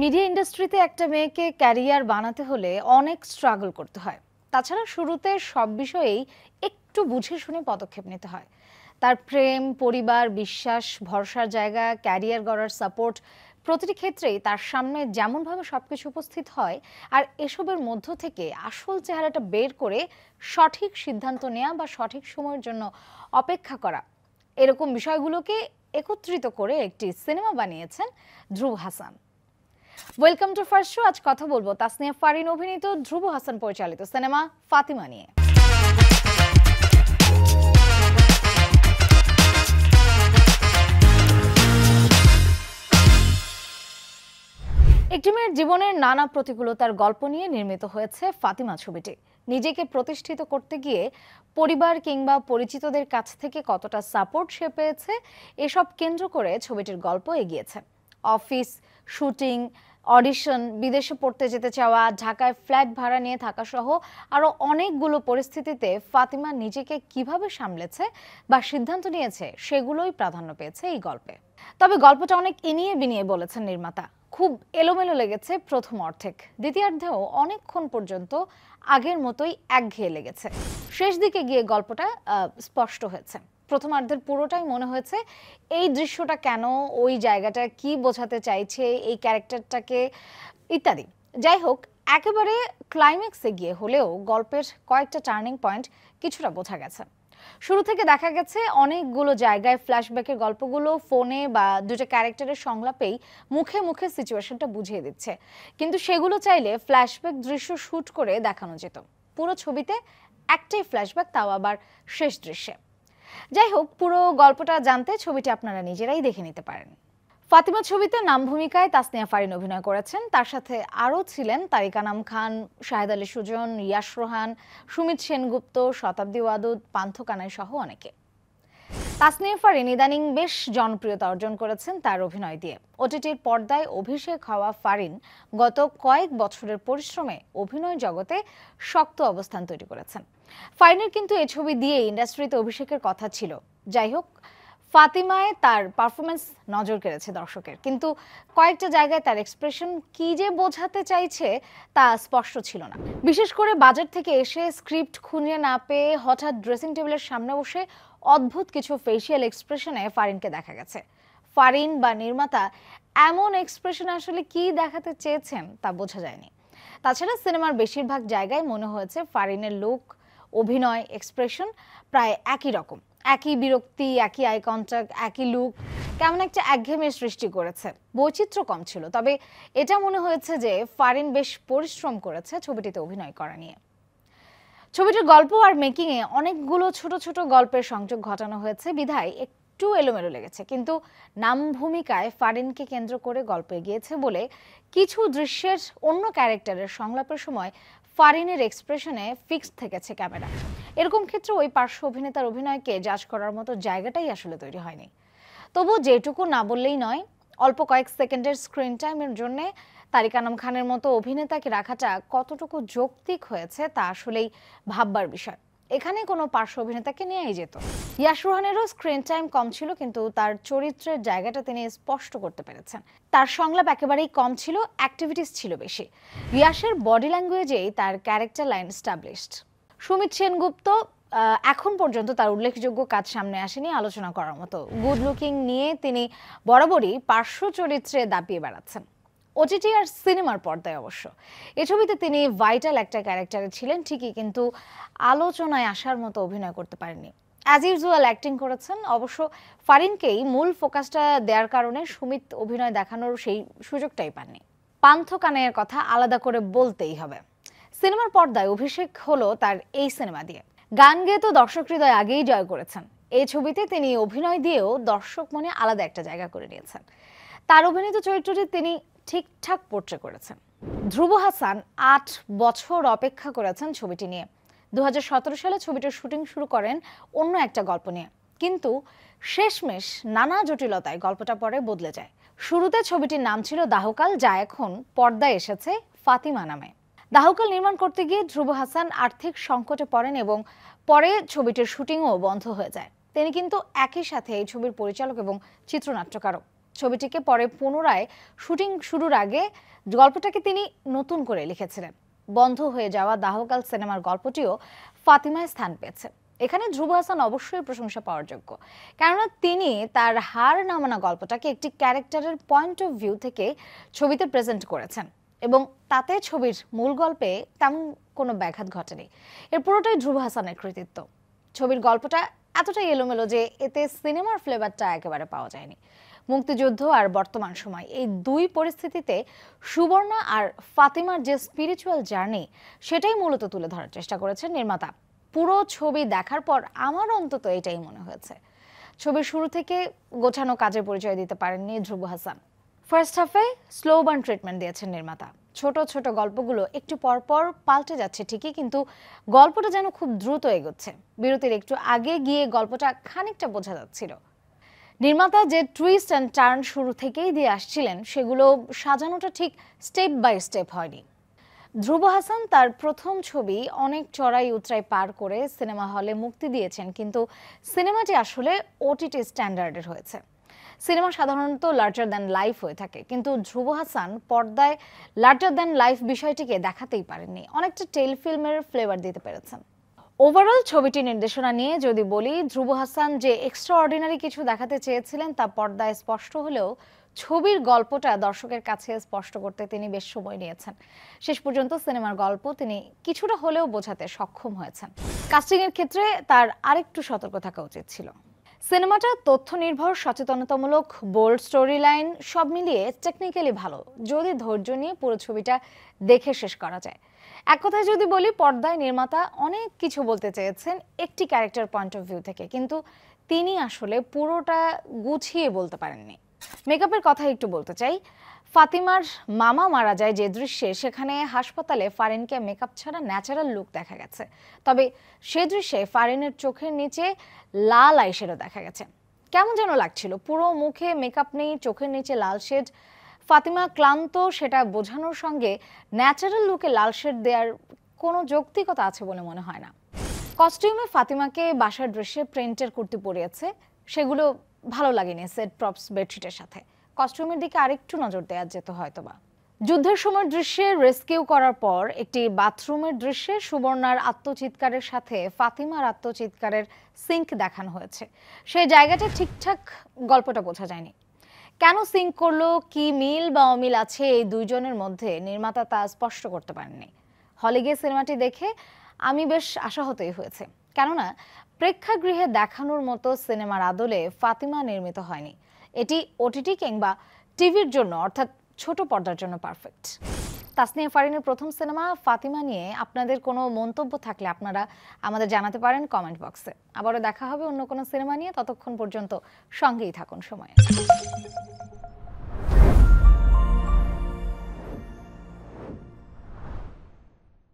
Media ইন্ডাস্ট্রিতে একটা মেয়েকে ক্যারিয়ার বানাতে হলে অনেক স্ট্রাগল করতে হয়। তাছাড়া শুরুতে সব বিষয়েই একটু বুঝে শুনে পদক্ষেপ নিতে হয়। তার প্রেম, পরিবার, বিশ্বাস, ভরসার জায়গা, ক্যারিয়ার গড়ার সাপোর্ট, প্রতিটি ক্ষেত্রেই তার সামনে যেমনভাবে সবকিছু উপস্থিত হয়, আর এসবের মধ্য থেকে আসল চেহারাটা বের করে সঠিক সিদ্ধান্ত নেওয়া বা সঠিক সময়ের জন্য অপেক্ষা করা, এরকম বিষয়গুলোকে একত্রিত করে একটি সিনেমা বানিয়েছেন Dhruba Hasan. Welcome to first show. আজ কথা বলবো তাসনিয়া ফারিন অভিনীত, ধ্রুব হাসান পরিচালিত সিনেমা ফাতিমা নিয়ে। একটি মেয়ের জীবনের নানা প্রতিকূলতার গল্প নিয়ে নির্মিত হয়েছে ফাতিমা ছবিটি। নিজেকে প্রতিষ্ঠিত করতে গিয়ে পরিবার কিংবা পরিচিতদের কাছ থেকে কতটা সাপোর্ট সে পেয়েছে, এসব কেন্দ্র করে ছবিটির গল্প এগিয়েছে। অফিস, শুটিং, অডিশন, বিদেশে পড়তে যেতে চাওয়া, ঢাকায় ফ্ল্যাট ভাড়া নিয়ে থাকা সহ আরো অনেকগুলো পরিস্থিতিতে ফাতিমা নিজেকে কিভাবে সামলেছে বা সিদ্ধান্ত নিয়েছে, সেগুলোই প্রাধান্য পেয়েছে এই গল্পে। তবে গল্পটা অনেক ইনিয়ে বিনিয়ে বলেছেন নির্মাতা। খুব এলোমেলো লেগেছে প্রথম অর্ধেক, দ্বিতীয়ার্ধেও অনেকক্ষণ পর্যন্ত আগের মতোই একঘেয়ে লেগেছে। শেষ দিকে গিয়ে গল্পটা স্পষ্ট হয়েছে। প্রথমার্ধের পুরোটাই মনে হয়েছে এই দৃশ্যটা কেন, ওই জায়গাটা কি বোঝাতে চাইছে, এই ক্যারেক্টারটাকে ইত্যাদি। যাই হোক, একেবারে ক্লাইম্যাক্সে গিয়ে হলেও গল্পের কয়েকটা টার্নিং পয়েন্ট কিছুটা বোঝা গেছে। শুরু থেকে দেখা গেছে অনেকগুলো জায়গায় ফ্ল্যাশব্যাকের গল্পগুলো ফোনে বা দুটো ক্যারেক্টারের সংলাপেই মুখে মুখে সিচুয়েশনটা বুঝিয়ে দিচ্ছে, কিন্তু সেগুলো চাইলে ফ্ল্যাশব্যাক দৃশ্য শুট করে দেখানো যেত। পুরো ছবিতে একটাই ফ্ল্যাশব্যাক, তাও আবার শেষ দৃশ্যে। যাই হোক, পুরো গল্পটা জানতে ছবিটি আপনারা নিজেরাই দেখে নিতে পারেন। ফাতিমা ছবিতে নাম ভূমিকায় তাসনিয়া ফারিন অভিনয় করেছেন। তার সাথে আরও ছিলেন তারিক আনাম খান, শাহেদ আলী সুজন, ইয়াশ রোহান, সুমিত সেনগুপ্ত, শতাব্দী ওয়াদুদ, পান্থ কানাই সহ অনেকে। তাসনিয়া ফারিন ইদানিং বেশ জনপ্রিয়তা অর্জন করেছেন তার অভিনয় দিয়ে। ওটিটির পর্দায় অভিষেক হওয়া ফারিন গত কয়েক বছরের পরিশ্রমে অভিনয় জগতে শক্ত অবস্থান তৈরি করেছেন। ফারিনের কিন্তু এই ছবি দিয়ে ইন্ডাস্ট্রিতে অভিষেকের কথা ছিল। যাই হোক, ফাতিমায় তার পারফরমেন্স নজর কেড়েছে দর্শকের, কিন্তু কয়েকটা জায়গায় তার এক্সপ্রেশন কি যে বোঝাতে চাইছে তা স্পষ্ট ছিল না। বিশেষ করে বাজার থেকে এসে স্ক্রিপ্ট খুঁজে না পেয়ে হঠাৎ ড্রেসিং টেবিলের সামনে বসে অদ্ভুত কিছু ফেসিয়াল এক্সপ্রেশনে ফারিনকে দেখা গেছে। ফারিন বা নির্মাতা এমন এক্সপ্রেশন আসলে কি দেখাতে চেয়েছেন তা বোঝা যায়নি। তাছাড়া সিনেমার বেশিরভাগ জায়গায় মনে হয়েছে ফারিনের লুক, অভিনয়, এক্সপ্রেশন প্রায় একই রকম। একই বিরক্তি, একই আই কন্টাক্ট, একই লুক, কেমন একটা একঘেয়েমির সৃষ্টি করেছে। বৈচিত্র্য কম ছিল, তবে এটা মনে হয়েছে যে ফারিন বেশ পরিশ্রম করেছে ছবিটিতে অভিনয় করা নিয়ে। ছবিটির গল্প আর মেকিংয়ে অনেকগুলো ছোট ছোট গল্পের সংযোগ ঘটানো হয়েছে বিধায় একটু এলোমেলো লেগেছে, কিন্তু নাম ভূমিকায় ফারিনকে কেন্দ্র করে গল্প এগিয়েছে বলে কিছু দৃশ্যের অন্য ক্যারেক্টারের সংলাপের সময় ফারিনের এক্সপ্রেশনে ফিক্সড থেকেছে ক্যামেরা। এরকম ক্ষেত্রে ওই পার্শ্ব অভিনেতার অভিনয়কে জাজ করার মতো জায়গাটাই আসলে তৈরি হয়নি। তবু যেটুকু না বললেই নয়, অল্প কয়েক সেকেন্ডের স্ক্রিন টাইমের জন্য তারিক আনাম খানের মতো অভিনেতাকে রাখাটা কতটুকু যৌক্তিক হয়েছে তা আসলেই ভাববার বিষয়। এখানে কোনো পার্শ্ব অভিনেতাকে নিয়েই যেত। ইয়াশ রোহানেরও স্ক্রিন টাইম কম ছিল, কিন্তু তার চরিত্রের জায়গাটা তিনি স্পষ্ট করতে পেরেছেন। তার সংলাপ একেবারেই কম ছিল, অ্যাক্টিভিটিস ছিল বেশি। ইয়াশের বডি ল্যাঙ্গুয়েজেই তার character line established. Sumit Sengupta এখন পর্যন্ত তার উল্লেখযোগ্য কাজ সামনে আসেনি আলোচনা করার মতো। গুড লুকিং নিয়ে তিনি বরাবরই পার্শ্ব চরিত্রে দাপিয়ে বেড়াচ্ছেন। ওটিটি আর সিনেমার পর্দায় অবশ্য এ ছবিতে তিনি ভাইটাল একটা ক্যারেক্টারে ছিলেন ঠিকই, কিন্তু আলোচনায় আসার মতো অভিনয় করতে পারেননি। অ্যাজ ইউজুয়াল অ্যাক্টিং করেছেন। অবশ্য ফারিনকেই মূল ফোকাসটা দেওয়ার কারণে সুমিত অভিনয় দেখানোর সেই সুযোগটাই পাননি। পান্থ কানাইয়ের কথা আলাদা করে বলতেই হবে। সিনেমার পর্দায় অভিষেক হলো তার এই সিনেমা দিয়ে। গান গেয়ে তো দর্শক হৃদয় আগেই জয় করেছেন। এই ছবিতে তিনি অভিনয় দিয়েও দর্শক মনে আলাদা একটা জায়গা করে নিয়েছেন। তার অভিনীত চরিত্রটি তিনি ঠিকঠাক পোর্ট্রে করেছেন। ধ্রুব হাসান ৮ বছর অপেক্ষা করেছেন ছবিটি নিয়ে। ২০১৭ সালে ছবিটির শুটিং শুরু করেন অন্য একটা গল্প নিয়ে, কিন্তু শেষমেশ নানা জটিলতায় গল্পটা পরে বদলে যায়। শুরুতে ছবিটির নাম ছিল দাহকাল, যা এখন পর্দায় এসেছে ফাতিমা নামে। দাহকাল নির্মাণ করতে গিয়ে ধ্রুব হাসান আর্থিক সংকটে পড়েন এবং পরে ছবিটির শুটিংও বন্ধ হয়ে যায়। তিনি কিন্তু একই সাথে এই ছবির পরিচালক এবং চিত্রনাট্যকারও। ছবিটিকে পরে পুনরায় শুটিং শুরুর আগে গল্পটাকে তিনি নতুন করে লিখেছিলেন। বন্ধ হয়ে যাওয়া দাহকাল সিনেমার গল্পটিও ফাতিমায় স্থান পেয়েছে। এখানে ধ্রুব হাসান অবশ্যই প্রশংসা পাওয়ার যোগ্য, কেননা তিনি তার হার না মানা গল্পটাকে একটি ক্যারেক্টারের পয়েন্ট অফ ভিউ থেকে ছবিতে প্রেজেন্ট করেছেন এবং তাতে ছবির মূল গল্পে তেমন কোনো ব্যাঘাত ঘটেনি। এর পুরোটাই ধ্রুব হাসানের কৃতিত্ব। ছবির গল্পটা এতটাই এলোমেলো যে এতে সিনেমার ফ্লেভারটা একেবারে পাওয়া যায়নি। মুক্তিযুদ্ধ আর বর্তমান সময় এই দুই পরিস্থিতিতে সুবর্ণা আর ফাতিমার যে স্পিরিচুয়াল জার্নি সেটাই মূলত তুলে ধরার চেষ্টা করেছেন নির্মাতা। পুরো ছবি দেখার পর আমার অন্তত এটাই মনে হয়েছে। ছবির শুরু থেকে গোছানো কাজের পরিচয় দিতে পারেননি ধ্রুব হাসান। ফার্স্ট হাফে স্লো বার্ন ট্রিটমেন্ট দিয়েছেন নির্মাতা। ছোট ছোট গল্পগুলো একটু পরপর পাল্টে যাচ্ছে ঠিকই, কিন্তু গল্পটা যেন খুব দ্রুত এগোচ্ছে। বিরতির একটু আগে গিয়ে গল্পটা খানিকটা বোঝা যাচ্ছিল। নির্মাতা যে টুইস্ট অ্যান্ড টার্ন শুরু থেকেই দিয়ে আসছিলেন সেগুলো সাজানোটা ঠিক স্টেপ বাই স্টেপ হয়নি। ধ্রুব হাসান তার প্রথম ছবি অনেক চড়াই উতরাই পার করে সিনেমা হলে মুক্তি দিয়েছেন, কিন্তু সিনেমাটি আসলে ওটিটি স্ট্যান্ডার্ডের হয়েছে। সিনেমা সাধারণত লার্জার দ্যান লাইফ হয়ে থাকে, কিন্তু ধ্রুব হাসান পর্দায় লার্জার দ্যান লাইফ বিষয়টিকে দেখাতেই পারেননি, অনেকটা টেল ফিল্মের ফ্লেভার দিতে পেরেছেন। ওভারঅল ছবিটির নির্দেশনা নিয়ে যদি বলি, ধ্রুব হাসান যে এক্সট্রাঅর্ডিনারি কিছু দেখাতে চেয়েছিলেন তা পর্দায় স্পষ্ট হলেও ছবির গল্পটা দর্শকের কাছে স্পষ্ট করতে তিনি বেশ সময় নিয়েছেন। শেষ পর্যন্ত সিনেমার গল্প তিনি কিছুটা হলেও বোঝাতে সক্ষম হয়েছেন। কাস্টিংয়ের ক্ষেত্রে তার আরেকটু সতর্ক থাকা উচিত ছিল। সিনেমাটা তথ্য নির্ভর, সচেতনতামূলক, বোল্ড স্টোরি লাইন, সব মিলিয়ে টেকনিক্যালি ভালো, যদি ধৈর্য নিয়ে পুরো ছবিটা দেখে শেষ করা যায়। এক কথায় যদি বলি, পর্দায় নির্মাতা অনেক কিছু বলতে চেয়েছেন একটি ক্যারেক্টার পয়েন্ট অফ ভিউ থেকে, কিন্তু তিনি আসলে পুরোটা গুছিয়ে বলতে পারেননি। মেকআপের কথা একটু বলতে চাই। ফাতিমার মামা মারা যায় যে দৃশ্যে, সেখানে হাসপাতালে ফারিনকে মেকআপ ছাড়া ন্যাচারাল লুক দেখা গেছে। তবে সে দৃশ্যে ফারিনের চোখের নিচে লাল আইশ্যাডো দেখা গেছে। কেমন যেন লাগছিল, পুরো মুখে মেকআপ নেই, চোখের নিচে লাল শেড। ফাতিমা ক্লান্ত সেটা বোঝানোর সঙ্গে ন্যাচারাল লুকে লাল শেড দেওয়ার কোনো যৌক্তিকতা আছে বলে মনে হয় না। কস্টিউমে ফাতিমাকে বাসার দৃশ্যে প্রিন্টের কুর্তি পরিয়েছে, সেগুলো ভালো লাগেনি সেট প্রপস বেডশিটের সাথে। কস্টিউমের দিকে আরেকটু নজর দেওয়া যেত হয়তোবা। যুদ্ধের সময় দৃশ্যে রেস্কিউ করার পর একটি বাথরুমের দৃশ্যে সুবর্ণার আত্মচিৎকারের সাথে ফাতিমার আত্মচিৎকারের সিঙ্ক দেখানো হয়েছে। সেই জায়গাটা ঠিকঠাক গল্পটা বোঝা যায়নি। কেন সিঙ্ক করলো, কি মিল বা অমিল আছে এই দুইজনের মধ্যে, নির্মাতা তা স্পষ্ট করতে পারেননি। হলে গিয়ে সিনেমাটি দেখে আমি বেশ আশাহতই হয়েছে, কেননা প্রেক্ষাগৃহে দেখানোর মতো সিনেমার আদলে ফাতিমা নির্মিত হয়নি। এটি ওটিটি কিংবা টিভির জন্য, অর্থাৎ ছোট পর্দার জন্য পারফেক্ট। তাসনিয়া ফারিনের প্রথম সিনেমা ফাতিমা নিয়ে আপনাদের কোনো মন্তব্য থাকলে আপনারা আমাদের জানাতে পারেন কমেন্ট বক্সে। আবারও দেখা হবে অন্য কোনো সিনেমা নিয়ে, ততক্ষণ পর্যন্ত সঙ্গেই থাকুন সময়ে।